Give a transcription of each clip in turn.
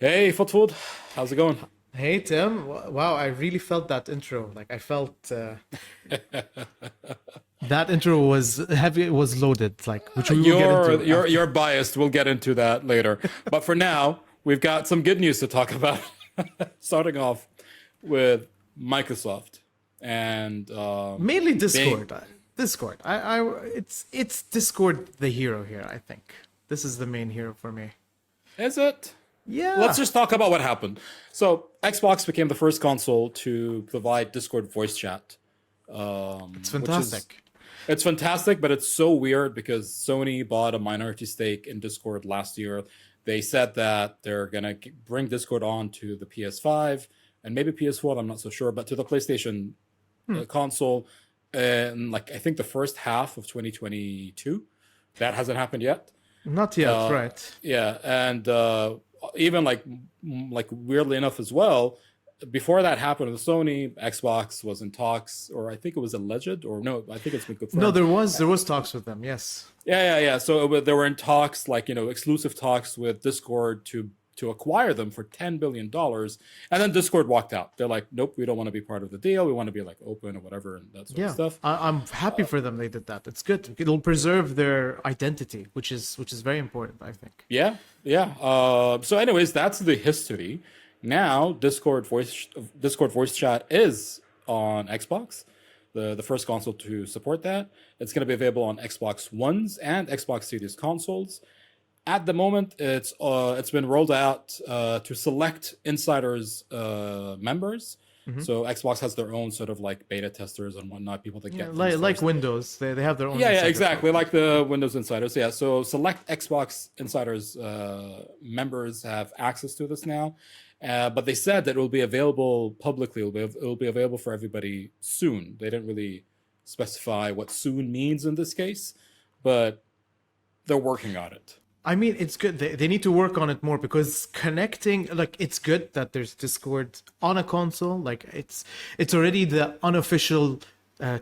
Hey, Fudfood, how's it going? Hey Tim, wow, I really felt that intro. Like I felt that intro was heavy, it was loaded, like which we will get You're into you're after. you're biased. We'll get into that later. But for now, we've got some good news to talk about. Starting off with Microsoft and Mainly being, Discord. Discord. It's Discord the hero here, I think. This is the main hero for me. is it? Let's Yeah, just talk about what happened. So Xbox became the first console to provide Discord voice chat, it's which is fantastic. it's fantastic, but it's so weird because Sony bought a minority stake in Discord last year. They said that they're gonna bring Discord on to the PS5 and maybe PS4. I'm not so sure, but to the PlayStation Hmm. console, in like I think the first half of 2022. That hasn't happened yet. Not yet, Uh, right. yeah, and even like weirdly enough as well, before that happened with Sony, Xbox was in talks, or I think it was alleged, or no, I think it's been No, confirmed. there was talks with them, yes. Yeah. So they were in talks, like exclusive talks with Discord to acquire them for $10 billion, and then Discord walked out. They're like, nope, we don't want to be part of the deal. We want to be like open or whatever and that sort of Yeah, stuff. I'm happy for them they did that. It's good. It'll preserve their identity, which is very important, I think. Yeah. So, anyways, that's the history. Now, Discord voice chat is on Xbox, the first console to support that. It's going to be available on Xbox Ones and Xbox Series consoles. At the moment, it's been rolled out to select insiders members. Hmm. So Xbox has their own sort of like beta testers and whatnot, people that Yeah, get things like first. Windows, they have their own Yeah, insider exactly. program. Like the Windows Insiders. Yeah. So select Xbox Insiders members have access to this now. But they said that it will be available publicly. It will be available for everybody soon. They didn't really specify what soon means in this case, but they're working on it. I mean, it's good. They need to work on it more because connecting, like, it's good that there's Discord on a console. Like, it's already the unofficial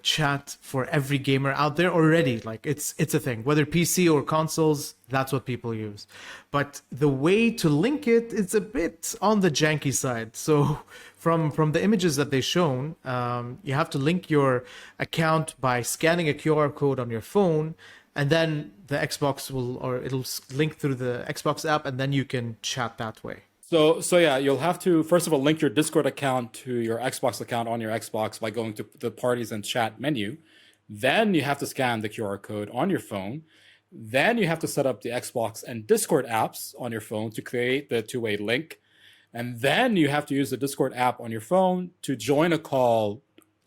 chat for every gamer out there already. Like, it's a thing. Whether PC or consoles, that's what people use. But the way to link it is a bit on the janky side. So, from the images that they shown, you have to link your account by scanning a QR code on your phone, and then the Xbox will, or it'll link through the Xbox app, and then you can chat that way. So yeah, you'll have to first of all link your Discord account to your Xbox account on your Xbox by going to the parties and chat menu. Then you have to scan the QR code on your phone. Then you have to set up the Xbox and Discord apps on your phone to create the two-way link. And then you have to use the Discord app on your phone to join a call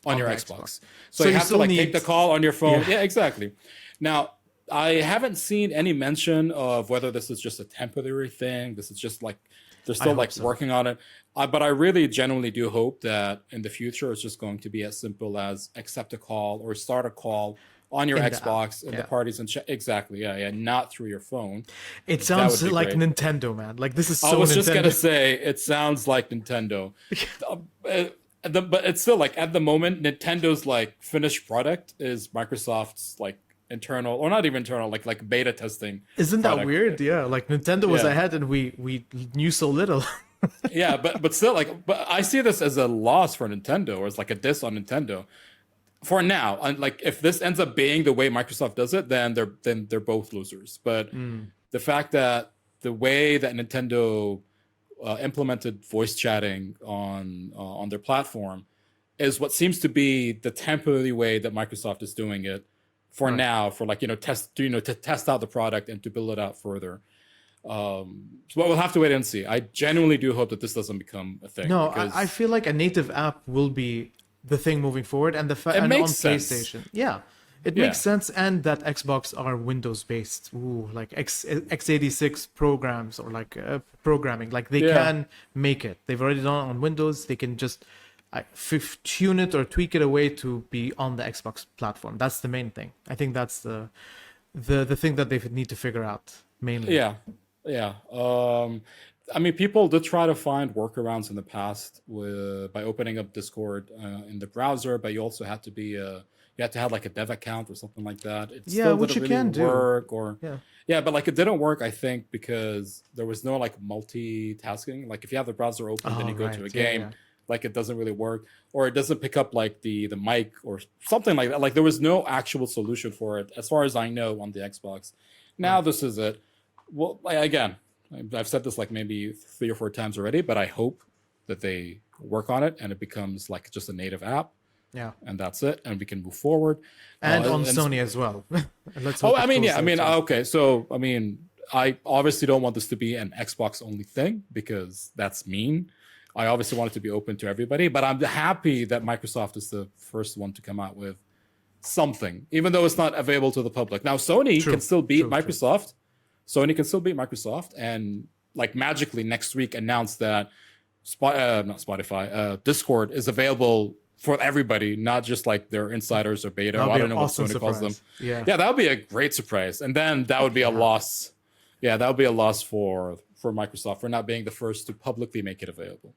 on On your the Xbox. Xbox. So So you you have to still like take need, the call on your phone. yeah, Yeah, exactly. Now, I haven't seen any mention of whether this is just a temporary thing. This is just like they're I still hope like so. working on it. But I really genuinely do hope that in the future it's just going to be as simple as accept a call or start a call on your In the app. Xbox in the Yeah. parties and exactly, yeah, not through your phone. It That sounds would be like great. Nintendo, man. Like this is I so was just gonna Nintendo. say it sounds like Nintendo. But it's still like at the moment, Nintendo's like finished product is Microsoft's like internal or not even internal, like beta testing Isn't that product. weird? Yeah, like Nintendo was Yeah, ahead and we knew so little. yeah, but still like, but I see this as a loss for Nintendo or it's like a diss on Nintendo for now. And like if this ends up being the way Microsoft does it, then they're both losers. But Mm, the fact that the way that Nintendo implemented voice chatting on their platform is what seems to be the temporary way that Microsoft is doing it for right. now, for like to test out the product and to build it out further. So we'll have to wait and see. I genuinely do hope that this doesn't become a thing No, I because feel like a native app will be the thing moving forward, and it and on makes sense. PlayStation, yeah, it makes Yeah, sense, and that Xbox are Windows based. Ooh, like x86 programs or like programming, like they yeah, can make it. They've already done it on Windows. They can just tune it or tweak it away to be on the Xbox platform. That's the main thing. I think that's the thing that they need to figure out mainly. yeah, yeah. I mean, people did try to find workarounds in the past by opening up Discord in the browser, but you also had to be you had to have like a dev account or something like that. It Yeah, still which didn't you really can do. work, or Yeah. yeah, but like it didn't work, I think, because there was no like multitasking. Like if you have the browser open, then Oh, you go to a right. Yeah, game, yeah. like it doesn't really work, or it doesn't pick up like the mic or something like that. Like there was no actual solution for it, as far as I know, on the Xbox. Now Right. this is it. Well, like, again, I've said this like maybe 3 or 4 times already, but I hope that they work on it and it becomes like just a native app, Yeah. and that's it, and we can move forward. And on And Sony as well. Let's oh, hope I it mean, goes yeah, I there mean, too. okay, so I mean, I obviously don't want this to be an Xbox only thing because that's mean. I obviously want it to be open to everybody, but I'm happy that Microsoft is the first one to come out with something, even though it's not available to the public. Now, Sony can True. still beat True. True. Microsoft. Sony can still beat Microsoft, and like magically next week announce that not Spotify, Discord is available for everybody, not just like their insiders or beta. That'll I be don't an know awesome what Sony calls them. surprise. Yeah. Yeah, that would be a great surprise, and then that would be a loss. Yeah, that would be a loss for Microsoft for not being the first to publicly make it available.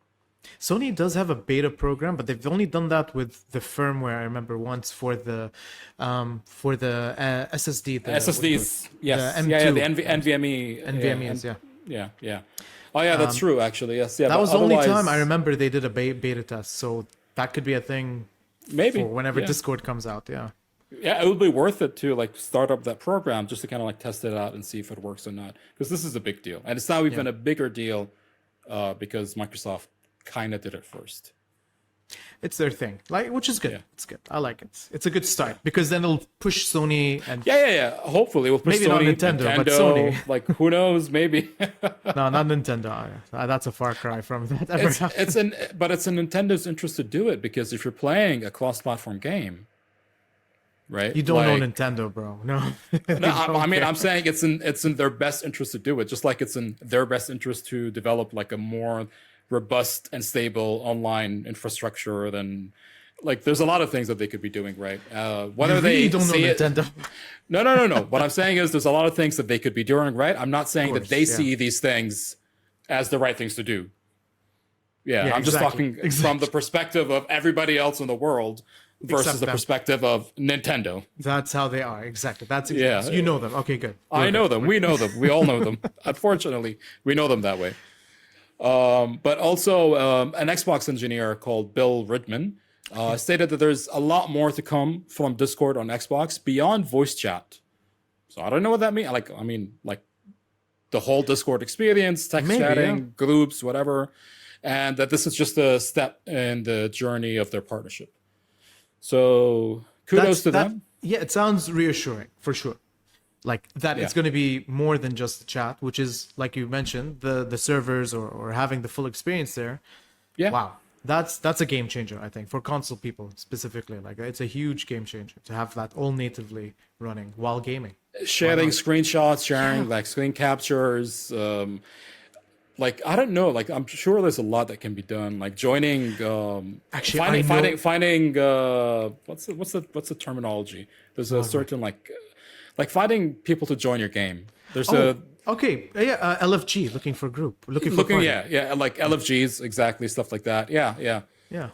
Sony does have a beta program, but they've only done that with the firmware. I remember once for the SSD. SSDs, yes, the yeah, M2. the NVMe, NVMe's, yeah. yeah. Oh yeah, that's true. Actually, yes, yeah. That but was the only otherwise- time I remember they did a beta test, so that could be a thing Maybe for whenever yeah. Discord comes out. Yeah. Yeah, it would be worth it to like start up that program just to kind of like test it out and see if it works or not, because this is a big deal, and it's now even a bigger deal because Microsoft kind of did it first. It's their thing, like, which is good. Yeah. It's good. I like it. It's a good start because then it'll push Sony and Yeah. Hopefully, we'll push Maybe not Sony, Nintendo, but Sony. Like who knows? Maybe no, not Nintendo. That's a far cry from that. Ever happened. but it's in Nintendo's interest to do it, because if you're playing a cross-platform game, right? You don't like, know Nintendo, bro. No. No, I mean, I'm saying it's in their best interest to do it, just like it's in their best interest to develop like a more robust and stable online infrastructure than like there's a lot of things that they could be doing, right? Whether You they really don't know see it, Nintendo. no. What I'm saying is there's a lot of things that they could be doing, right? I'm not saying that course, they yeah. see these things as the right things to do. Yeah, Yeah, I'm just exactly, talking from the perspective of everybody else in the world versus Except the them. perspective of Nintendo. That's how they are. Exactly. That's Yeah. you know them. Okay, good. I know them. We know them. We all know them. Unfortunately, we know them that way. But also, an Xbox engineer called Bill Ridman stated that there's a lot more to come from Discord on Xbox beyond voice chat. So I don't know what that means. I mean, like the whole Discord experience, text Maybe, chatting, yeah. groups, whatever, and that this is just a step in the journey of their partnership. So kudos to them. Yeah, it sounds reassuring for sure. Like that, it's Yeah. going to be more than just the chat, which is like you mentioned, the servers or having the full experience there. Yeah. Wow, that's a game changer, I think, for console people specifically. Like it's a huge game changer to have that all natively running while gaming. Sharing screenshots, sharing like screen captures. Like I don't know, like I'm sure there's a lot that can be done. Like joining, Actually, finding. What's the terminology? There's a certain like finding people to join your game. There's a Okay, yeah, LFG looking for group, looking for looking, party. yeah, like LFGs, exactly, stuff like that. Yeah. Yeah.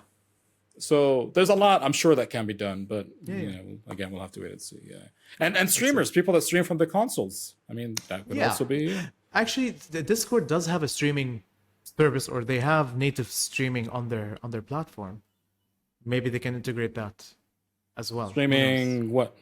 So there's a lot I'm sure that can be done, but Yeah. you know, again, we'll have to wait and see. Yeah, and streamers, people that stream from the consoles. I mean, that could Yeah. also be. Actually, the Discord does have a streaming service, or they have native streaming on their platform. Maybe they can integrate that as well. Who knows? Streaming what?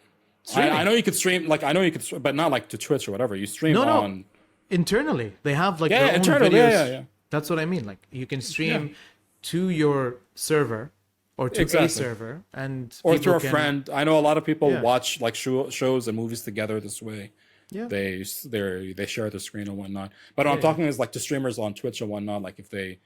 Streaming. I know you could stream, like I know you could, but not like to Twitch or whatever. You stream No. on. Internally, they have like Yeah, their own internally, videos. yeah. That's what I mean. Like you can stream to your server or to a Exactly. server, and Or people through a can- friend. I know a lot of people Yeah. watch like shows and movies together this way. Yeah. They share the screen and whatnot. But what I'm talking is like to streamers on Twitch and whatnot. Like if they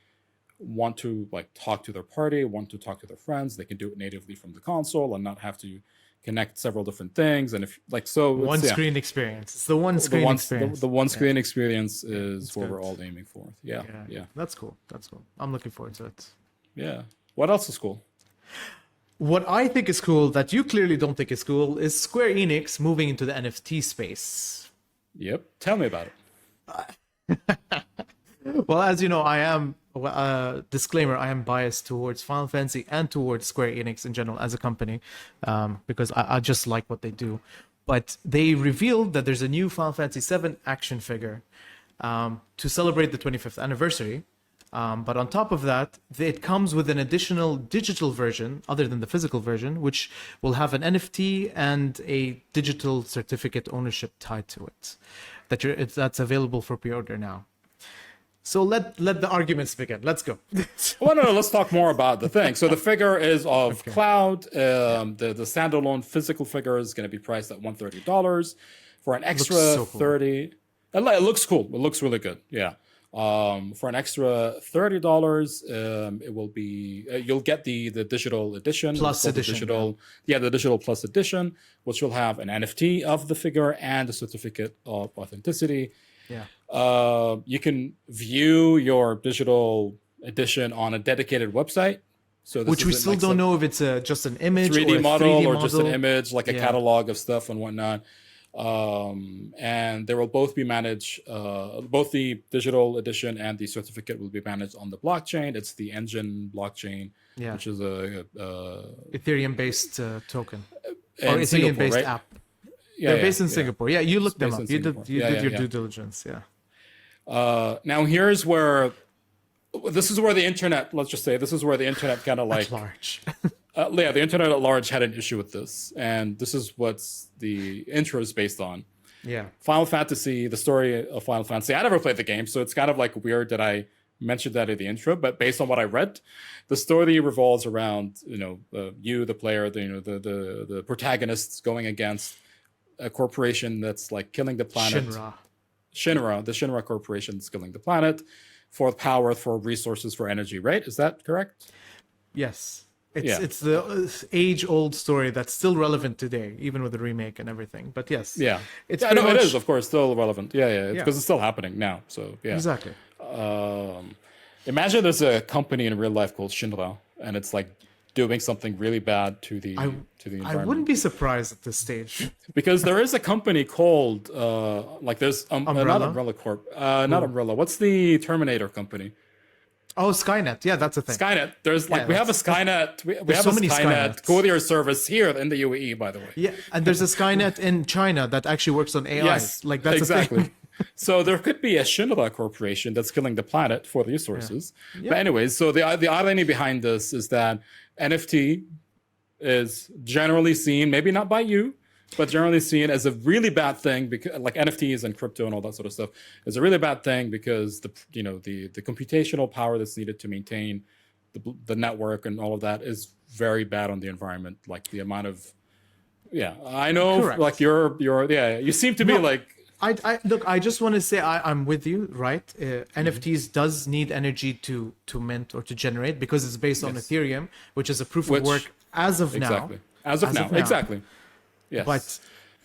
want to like talk to their party, want to talk to their friends, they can do it natively from the console and not have to connect several different things. And if like so, one it's, yeah, screen experience. It's the one the screen one experience. the one screen experience is what good. we're all aiming for. Yeah. That's cool. That's cool. I'm looking forward to it. Yeah. What else is cool? What I think is cool that you clearly don't think is cool is Square Enix moving into the NFT space. Yep. Tell me about it. Well, as you know, I am disclaimer. I am biased towards Final Fantasy and towards Square Enix in general as a company, because I just like what they do. But they revealed that there's a new Final Fantasy VII action figure to celebrate the 25th anniversary. But on top of that, it comes with an additional digital version, other than the physical version, which will have an NFT and a digital certificate ownership tied to it. That's available for pre-order now. So let the arguments begin. Let's go. Well, no, let's talk more about the thing. So the figure is of Cloud. The standalone physical figure is going to be priced at $130 for an extra so cool. 30. It looks cool. It looks really good. Yeah. For an extra $30, it will be you'll get the digital edition Plus edition, the digital plus edition, which will have an NFT of the figure and a certificate of authenticity. Yeah. You can view your digital edition on a dedicated website. So which we still don't know if it's just an image 3D or a model 3D or model. just an image, like a catalog of stuff and whatnot. And they will both be managed, both the digital edition and the certificate will be managed on the blockchain. It's the Engine blockchain, which is a Ethereum-based token or in Singapore, Ethereum-based right? app. They're based in Singapore. Yeah, you looked them based up. in You did Singapore. your due diligence. Yeah. Now here's where this is where the internet. Let's just say this is where the internet kind of like At large. the internet at large had an issue with this, and this is what's the intro is based on. Yeah. Final Fantasy, the story of Final Fantasy. I never played the game, so it's kind of like weird that I mentioned that in the intro. But based on what I read, the story revolves around you, the player, the protagonists going against a corporation that's like killing the planet. Shinra, the Shinra corporation is killing the planet for power, for resources, for energy. Right? Is that correct? Yes. It's the age-old story that's still relevant today, even with the remake and everything. But yes, it is of course still relevant. Because it's still happening now. So exactly. Imagine there's a company in real life called Shinra, and it's like doing something really bad to the environment. I wouldn't be surprised at this stage, because there is a company called there's Umbrella? not Umbrella Corp, not Umbrella. What's the Terminator company? Oh, Skynet. Yeah, that's a thing. Skynet. There's we have a Skynet. We have so a many Skynet Skynets. courier service here in the UAE, by the way. Yeah, and there's a Skynet in China that actually works on AI. Yes, like that's exactly. a thing. So there could be a Shinra corporation that's killing the planet for resources. But anyways, so the irony behind this is that NFT is generally seen, maybe not by you, but generally seen as a really bad thing, because like NFTs and crypto and all that sort of stuff is a really bad thing, because the computational power that's needed to maintain the network and all of that is very bad on the environment. Like the amount of I know. Correct. Like you seem to be like. Look, I just want to say I'm with you, right? NFTs does need energy to mint or to generate, because it's based on Ethereum, which is a proof of work as of now. As of now. Exactly. Yes. But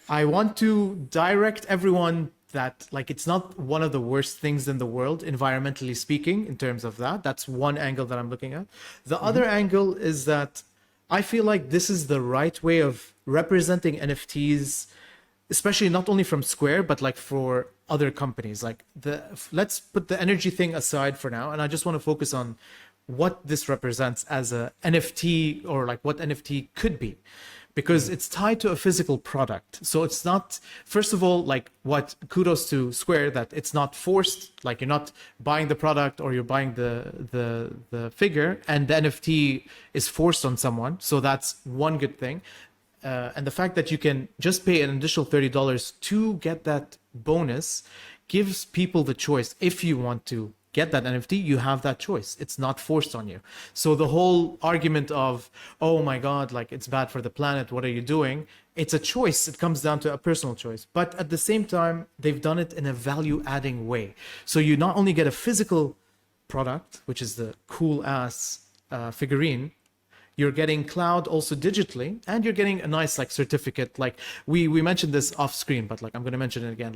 I want to direct everyone that like it's not one of the worst things in the world, environmentally speaking, in terms of that. That's one angle that I'm looking at. The other angle is that I feel like this is the right way of representing NFTs, especially not only from Square, but like for other companies. Like let's put the energy thing aside for now, and I just want to focus on what this represents as a NFT, or like what NFT could be, because it's tied to a physical product. So it's not, first of all, like kudos to Square that it's not forced, like you're not buying the product or you're buying the figure and the NFT is forced on someone. So that's one good thing. And the fact that you can just pay an additional $30 to get that bonus gives people the choice. If you want to get that NFT, you have that choice. It's not forced on you. So the whole argument of, oh my God, like it's bad for the planet, what are you doing? It's a choice. It comes down to a personal choice. But at the same time, they've done it in a value-adding way. So you not only get a physical product, which is the cool ass figurine, you're getting Cloud also digitally, and you're getting a nice like certificate. Like we mentioned this off screen, but like I'm going to mention it again.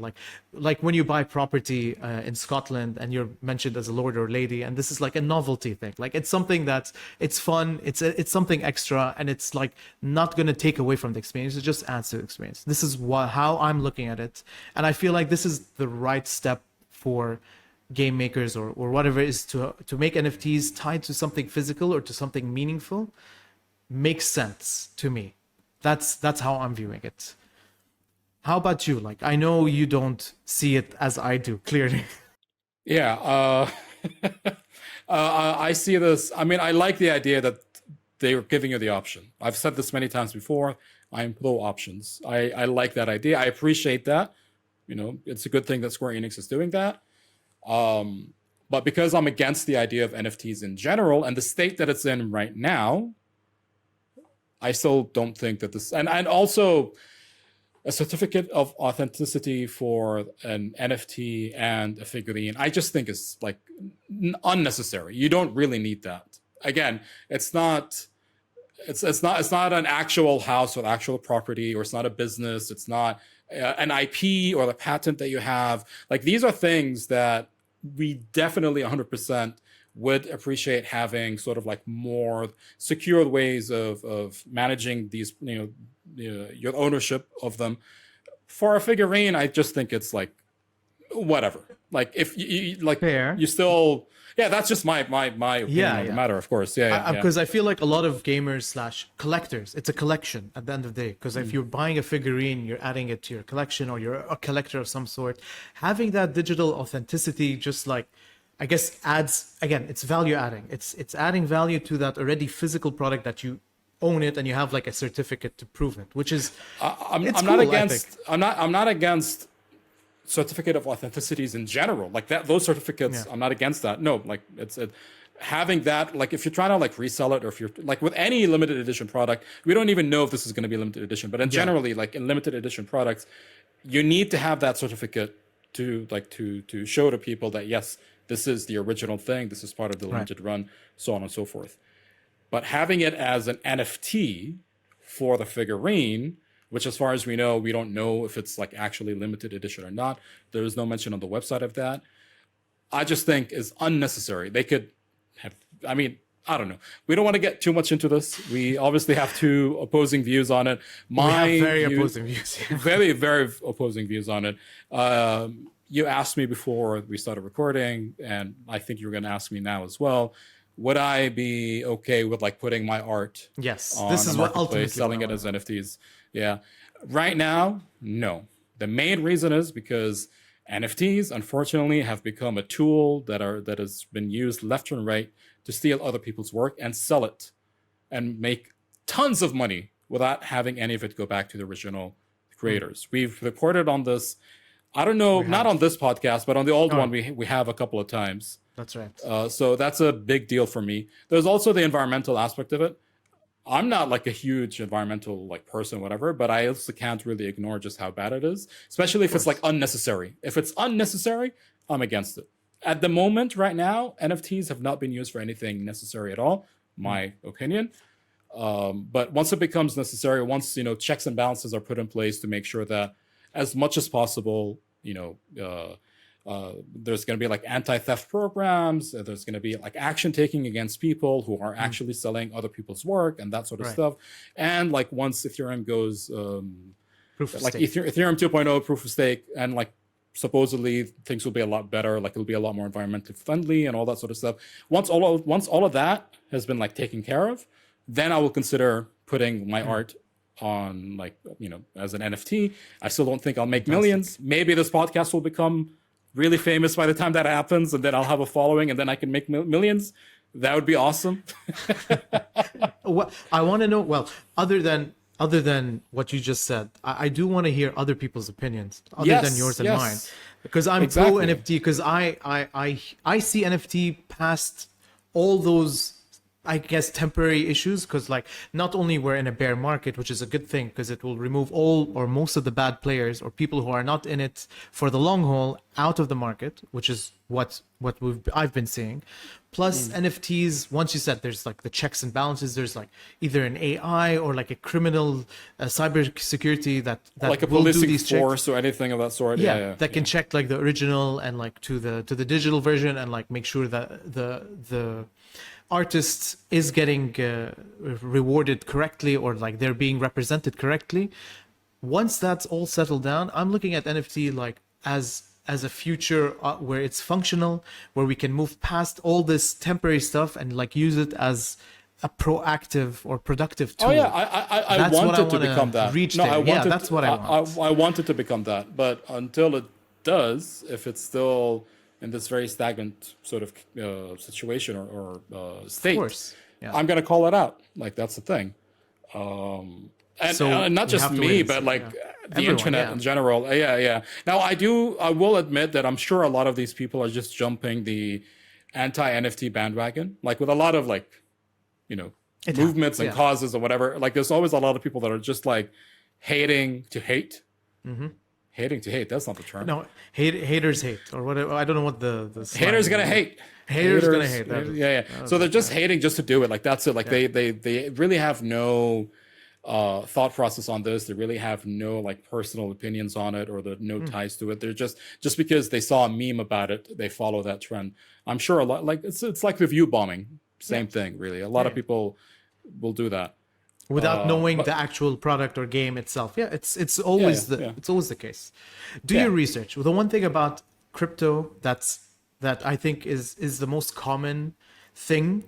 Like when you buy property in Scotland and you're mentioned as a lord or lady, and this is like a novelty thing. Like it's something that's it's fun. It's something extra, and it's like not going to take away from the experience. It just adds to the experience. This is how I'm looking at it, and I feel like this is the right step for game makers or whatever is to make NFTs tied to something physical or to something meaningful makes sense to me. That's how I'm viewing it. How about you? Like, I know you don't see it as I do, clearly. Yeah, I see this. I mean, I like the idea that they were giving you the option. I've said this many times before. I'm pro options. I like that idea. I appreciate that. You know, it's a good thing that Square Enix is doing that. But because I'm against the idea of NFTs in general and the state that it's in right now, I still don't think that this, and also a certificate of authenticity for an NFT and a figurine, I just think is like unnecessary. You don't really need that. Again, it's not an actual house with actual property, or it's not a business. It's not an IP or the patent that you have. Like, these are things that we definitely 100% would appreciate having sort of like more secure ways of managing these, your ownership of them. For a figurine, I just think it's like whatever. Like, if you like, Fair. you still, yeah, that's just my opinion on the matter, of course. Because I feel like a lot of gamers slash collectors, it's a collection at the end of the day. Because if you're buying a figurine, you're adding it to your collection, or you're a collector of some sort. Having that digital authenticity just like, I guess, adds, again, it's value adding. It's adding value to that already physical product that you own it and you have like a certificate to prove it, which is I'm not against certificate of authenticities in general, like that, those certificates. I'm not against that. No, like it's having that, like if you're trying to like resell it, or if you're like with any limited edition product, we don't even know if this is going to be limited edition, but in generally, like in limited edition products, you need to have that certificate to like to show to people that yes, this is the original thing, this is part of the limited run, so on and so forth. But having it as an NFT for the figurine, which as far as we know, we don't know if it's like actually limited edition or not. There is no mention on the website of that. I just think is unnecessary. They could have, I mean, I don't know. We don't want to get too much into this. We obviously have two opposing views on it. Opposing views. Very, very opposing views on it. You asked me before we started recording, and I think you're going to ask me now as well. Would I be okay with like putting my art on this is a what marketplace, ultimately selling it as NFTs? Yeah. Right now, no. The main reason is because NFTs, unfortunately, have become a tool that has been used left and right to steal other people's work and sell it and make tons of money without having any of it go back to the original creators. We've reported on this. I don't know, not on this podcast, but on the old one, we have a couple of times. That's right. So that's a big deal for me. There's also the environmental aspect of it. I'm not like a huge environmental like person, whatever, but I also can't really ignore just how bad it is, especially if it's like unnecessary. If it's unnecessary, I'm against it. At the moment, right now, NFTs have not been used for anything necessary at all, my opinion. But once it becomes necessary, once checks and balances are put in place to make sure that as much as possible, there's going to be like anti-theft programs. There's going to be like action taking against people who are actually selling other people's work and that sort of stuff. And like once Ethereum goes, Ethereum 2.0 proof of stake, and like supposedly things will be a lot better. Like it'll be a lot more environmentally friendly and all that sort of stuff. Once all of that has been like taken care of, then I will consider putting my art on like as an NFT. I still don't think I'll make millions. Maybe this podcast will become really famous by the time that happens, and then I'll have a following, and then I can make millions. That would be awesome. I want to know. Well, other than what you just said, I do want to hear other people's opinions, other than yours and mine, because I'm pro NFT. Because I see NFT past all those, I guess, temporary issues, because like not only we're in a bear market, which is a good thing because it will remove all or most of the bad players or people who are not in it for the long haul out of the market, which is what I've been seeing. Plus NFTs, once you said there's like the checks and balances, there's like either an AI or like a criminal cyber security that like a will policing do these force checks. or anything of that sort. That can check like the original and like to the digital version and like make sure that the artist is getting rewarded correctly, or like they're being represented correctly. Once that's all settled down, I'm looking at NFT like as as a future where it's functional, where we can move past all this temporary stuff and like use it as a proactive or productive tool. Oh yeah, I That's what want I it to wanna become that. reach No, there. I want Yeah, it. that's what I want. I want it to become that. But until it does, if it's still in this very stagnant sort of situation or state, course. Yeah. I'm gonna call it out. Like that's the thing. And So not we just have to wait me, and but see, like yeah. the Everyone, internet yeah. in general. Yeah. Now I will admit that I'm sure a lot of these people are just jumping the anti-NFT bandwagon, like with a lot of like, you know, It movements and happens, causes or whatever. Like there's always a lot of people that are just like hating to hate. Hating to hate. That's not the term. No, haters hate or whatever. I don't know what the slang Haters is. gonna hate. Haters gonna hate. Yeah. So they're just hating just to do it. Like that's it. Like they really have no thought process on this. They really have no like personal opinions on it or no ties to it. They're just because they saw a meme about it, they follow that trend. I'm sure a lot like it's like review bombing. Same thing, really. A lot of people will do that. Without knowing but- the actual product or game itself. Yeah, it's always it's always the case. Do your research. Well, the one thing about crypto that I think is the most common thing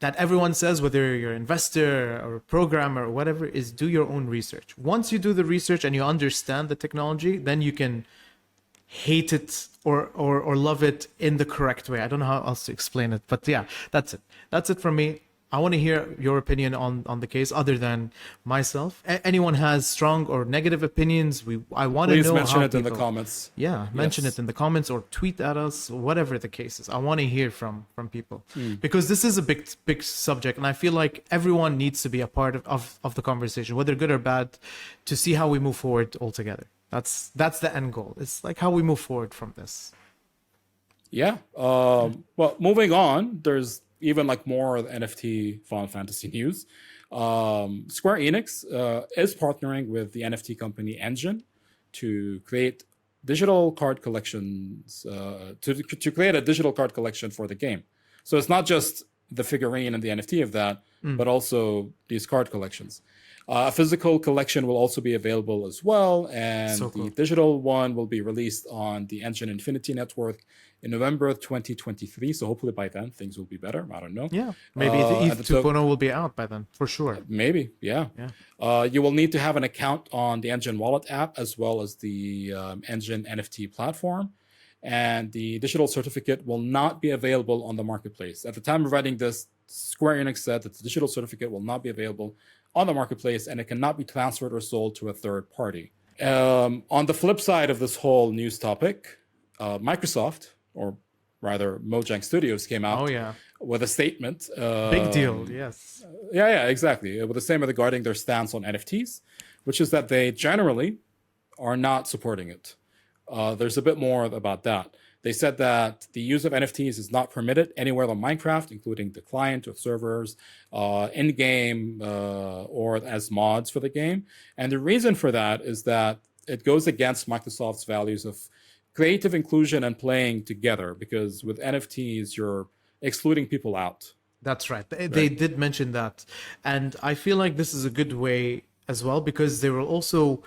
that everyone says, whether you're an investor or a programmer or whatever, is do your own research. Once you do the research and you understand the technology, then you can hate it or love it in the correct way. I don't know how else to explain it, but yeah, that's it. That's it from me. I want to hear your opinion on the case, other than myself. Anyone has strong or negative opinions? I want to know. Please mention how it in the people- comments. Yeah, mention Yes. it in the comments or tweet at us, whatever the case is. I want to hear from people because this is a big subject, and I feel like everyone needs to be a part of the conversation, whether good or bad, to see how we move forward all together. That's the end goal. It's like how we move forward from this. Yeah. Well, moving on, there's even like more NFT Final Fantasy news. Square Enix is partnering with the NFT company Engine to create digital card collections, to create a digital card collection for the game. So it's not just the figurine and the NFT of that, but also these card collections. A physical collection will also be available as well, and So cool. the digital one will be released on the Engine Infinity Network in November 2023. So hopefully by then things will be better. I don't know. Yeah, maybe the ETH 2.0 will be out by then, for sure. Maybe, yeah. You will need to have an account on the Engine Wallet app as well as the Engine NFT platform. And the digital certificate will not be available on the marketplace. At the time of writing this, Square Enix said that the digital certificate will not be available on the marketplace and it cannot be transferred or sold to a third party. On the flip side of this whole news topic, Microsoft, or rather Mojang Studios, came out with a statement. Big deal, yes. Yeah, exactly. With a statement regarding their stance on NFTs, which is that they generally are not supporting it. There's a bit more about that. They said that the use of NFTs is not permitted anywhere on Minecraft, including the client or servers, in-game, or as mods for the game. And the reason for that is that it goes against Microsoft's values of creative inclusion and playing together, because with NFTs, you're excluding people out. That's right. They did mention that. And I feel like this is a good way as well, because they will also...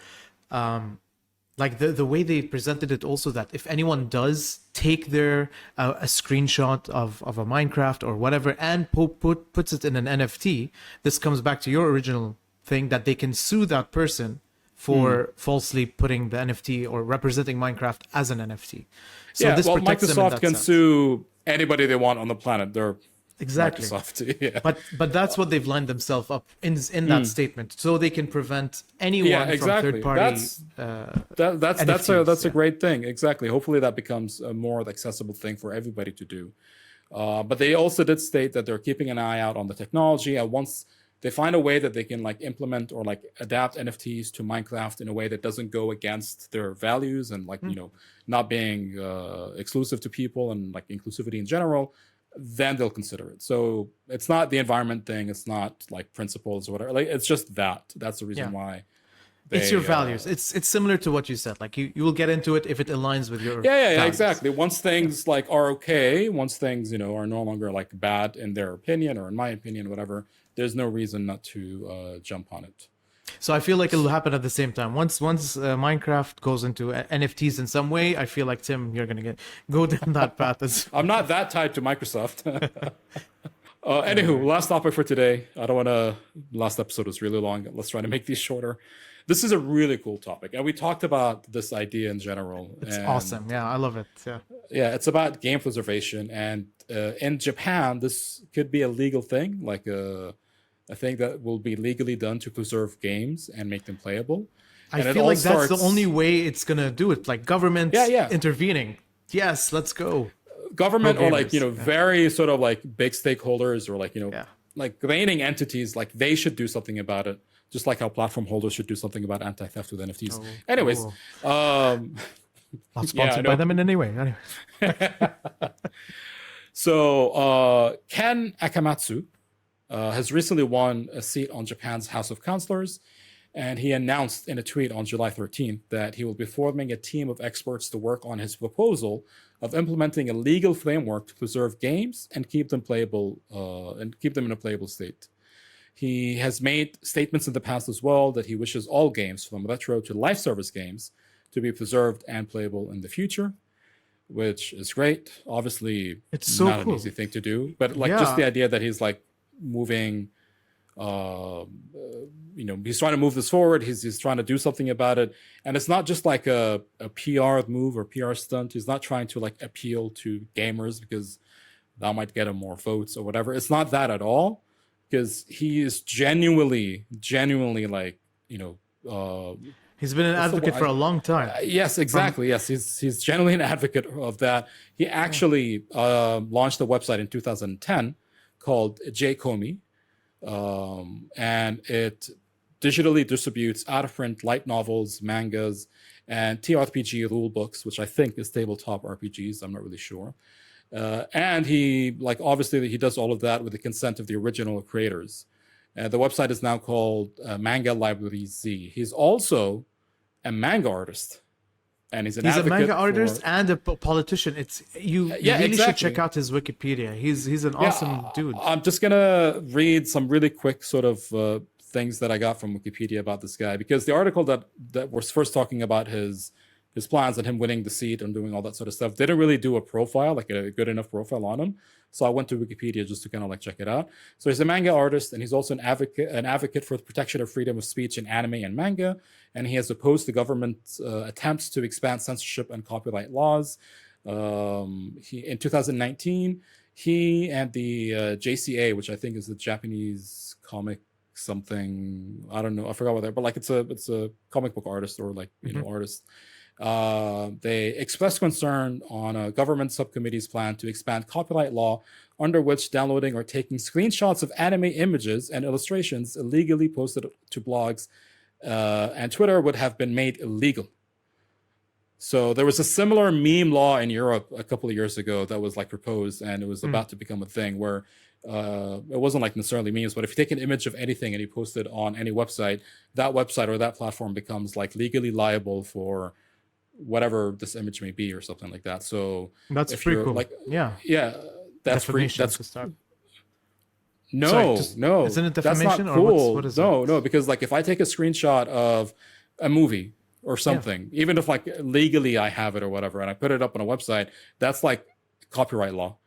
like the way they presented it also, that if anyone does take their a screenshot of a Minecraft or whatever and puts it in an NFT, this comes back to your original thing, that they can sue that person for falsely putting the NFT or representing Minecraft as an NFT. So this protects them in Microsoft that can sense. sue anybody they want on the planet. They're Exactly. Microsoft, yeah. But that's what they've lined themselves up in that statement, so they can prevent anyone from third party. That's a great thing. Exactly. Hopefully that becomes a more accessible thing for everybody to do. But they also did state that they're keeping an eye out on the technology, and once they find a way that they can like implement or like adapt NFTs to Minecraft in a way that doesn't go against their values and like not being exclusive to people and like inclusivity in general, then they'll consider it. So it's not the environment thing. It's not like principles or whatever. Like it's just that. That's the reason why. It's your values. It's similar to what you said. Like you will get into it if it aligns with your values. Exactly. Once things like are okay, once things are no longer like bad in their opinion or in my opinion, whatever, there's no reason not to jump on it. So I feel like it'll happen at the same time. Once Minecraft goes into NFTs in some way, I feel like Tim, you're gonna go down that path as. I'm not that tied to Microsoft. Anywho, last topic for today. I don't want to. Last episode was really long. Let's try to make these shorter. This is a really cool topic, and we talked about this idea in general. It's awesome. Yeah, I love it. Yeah. Yeah, it's about game preservation, and in Japan, this could be a legal thing, like a thing that will be legally done to preserve games and make them playable. I And it feel all like that's starts- the only way it's gonna do it. Like government Yeah. intervening. Yes, let's go. government or like gamers, yeah. very sort of like big stakeholders or like Yeah. like reigning entities, like they should do something about it, just like how platform holders should do something about anti-theft with NFTs. Anyways, Not sponsored I by know. them in any way. Anyway. so Ken Akamatsu has recently won a seat on Japan's House of Councilors, and he announced in a tweet on July 13th that he will be forming a team of experts to work on his proposal of implementing a legal framework to preserve games and keep them playable and keep them in a playable state. He has made statements in the past as well that he wishes all games, from retro to live service games, to be preserved and playable in the future, which is great. Obviously, It's so not cool. an easy thing to do, but like Yeah. just the idea that he's like moving, he's trying to move this forward. He's trying to do something about it, and it's not just like a PR move or PR stunt. He's not trying to like appeal to gamers because that might get him more votes or whatever. It's not that at all, because he is genuinely like He's been an advocate for a long time. yes, exactly. Yes, he's generally an advocate of that. He actually launched a website in 2010 called JComi, and it digitally distributes out-of-print light novels, mangas, and TRPG rule books, which I think is tabletop RPGs. I'm not really sure. And he, like, obviously he does all of that with the consent of the original creators. The website is now called Manga Library Z. He's also a manga artist, and he's an He's a advocate manga artist for- and a politician. You Yeah, really should exactly. check out his Wikipedia. He's an awesome dude. I'm just gonna read some really quick sort of things that I got from Wikipedia about this guy, because the article that was first talking about his plans and him winning the seat and doing all that sort of stuff didn't really do a profile, like a good enough profile on him. So I went to Wikipedia just to kind of like check it out. So he's a manga artist, and he's also an advocate for the protection of freedom of speech in anime and manga. And he has opposed the government's attempts to expand censorship and copyright laws. In 2019, he and the JCA, which I think is the Japanese comic something, I don't know, I forgot what they're, but like it's a comic book artist or like artist. They expressed concern on a government subcommittee's plan to expand copyright law, under which downloading or taking screenshots of anime images and illustrations illegally posted to blogs and Twitter would have been made illegal. So there was a similar meme law in Europe a couple of years ago that was like proposed, and it was about to become a thing where it wasn't like necessarily memes, but if you take an image of anything and you post it on any website, that website or that platform becomes like legally liable for whatever this image may be or something like that. So That's if pretty you're, cool. like, Yeah. that's free. Defamation That's to start. no, Sorry, just- no. isn't it That's not defamation or cool. what is no, it? no, because like if I take a screenshot of a movie or something, even if like legally I have it or whatever, and I put it up on a website, that's like copyright law.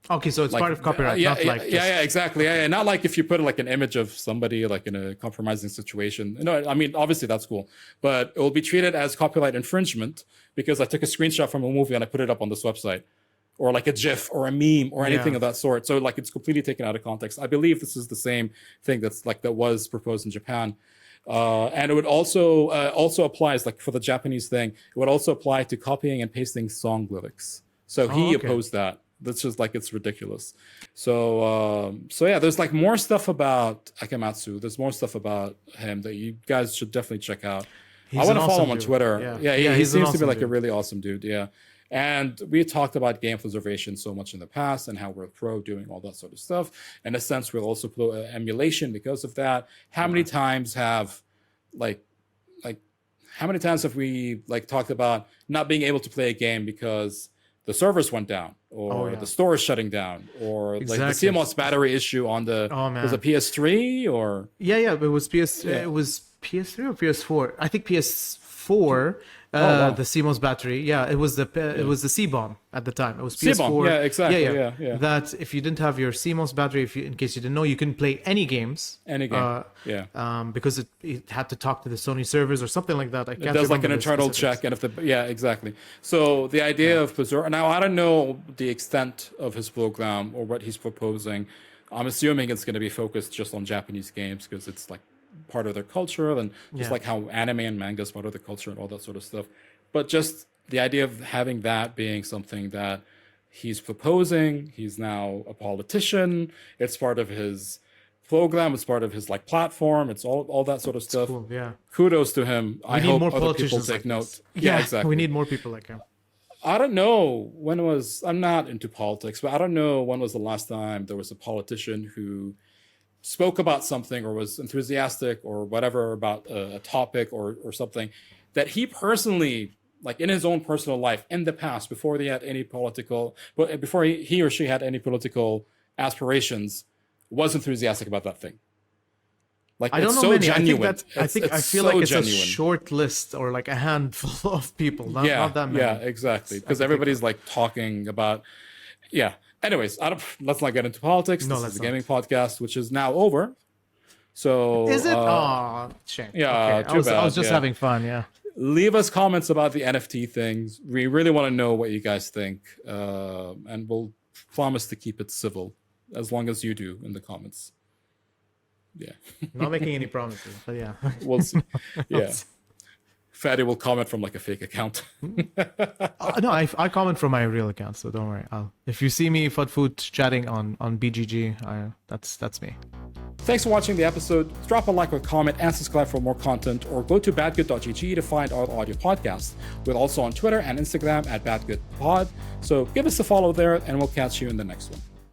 Okay, so it's Like, part of copyright, yeah, not like just, yeah, exactly. Yeah, not like if you put like an image of somebody like in a compromising situation. No, I mean obviously that's cool, but it will be treated as copyright infringement because I took a screenshot from a movie and I put it up on this website, or like a GIF or a meme or anything Yeah. of that sort. So like it's completely taken out of context. I believe this is the same thing that was proposed in Japan. And it would also applies like for the Japanese thing. It would also apply to copying and pasting song lyrics. So he okay. opposed that. That's just like it's ridiculous. So yeah, there's like more stuff about Akamatsu. There's more stuff about him that you guys should definitely check out. He's I want an to follow awesome him on dude. Twitter. Yeah. He He's an seems to be awesome like a dude. really awesome dude. Yeah. And we talked about game preservation so much in the past and how we're pro doing all that sort of stuff. In a sense, we're also pro emulation because of that. How many times have how many times have we like talked about not being able to play a game because the servers went down, or the store is shutting down, or like the CMOS battery issue on the was it PS3 or it was it was PS3 or PS4. I think PS4. The CMOS battery, it was the C-bomb at the time. It was PS4. C-bomb. Yeah, exactly. Yeah. That if you didn't have your CMOS battery, in case you didn't know, you couldn't play any games. Because it had to talk to the Sony servers or something like that. I can't It does like an internal check, and if exactly. So the idea of Berserk. Now I don't know the extent of his program or what he's proposing. I'm assuming it's going to be focused just on Japanese games because it's like part of their culture, and just like how anime and manga is part of the culture and all that sort of stuff. But just the idea of having that being something that he's proposing, he's now a politician, it's part of his program, it's part of his like platform, it's all that sort of stuff. Cool, Kudos to him. I hope more other people take note. Exactly. We need more people like him. I don't know I'm not into politics, but I don't know when was the last time there was a politician who spoke about something or was enthusiastic or whatever about a topic or something that he personally, like in his own personal life in the past, before he or she had any political aspirations, was enthusiastic about that thing. Like, I don't know so many. genuine. I feel like it's genuine. A short list or like a handful of people, not that many. Yeah, exactly. Because everybody's like talking about, Anyways, let's not get into politics. This is a gaming podcast, which is now over. So is it? Shame. Yeah, okay. I was just having fun. Yeah. Leave us comments about the NFT things. We really want to know what you guys think, and we'll promise to keep it civil as long as you do in the comments. Yeah. Not making any promises, but yeah. We'll see. Yeah. Fatty will comment from like a fake account. No, I comment from my real account, so don't worry. If you see me Fudfood chatting on BGG, that's me. Thanks for watching the episode. Drop a like or comment and subscribe for more content, or go to badgood.gg to find our audio podcasts. We're also on Twitter and Instagram at badgoodpod. So give us a follow there, and we'll catch you in the next one.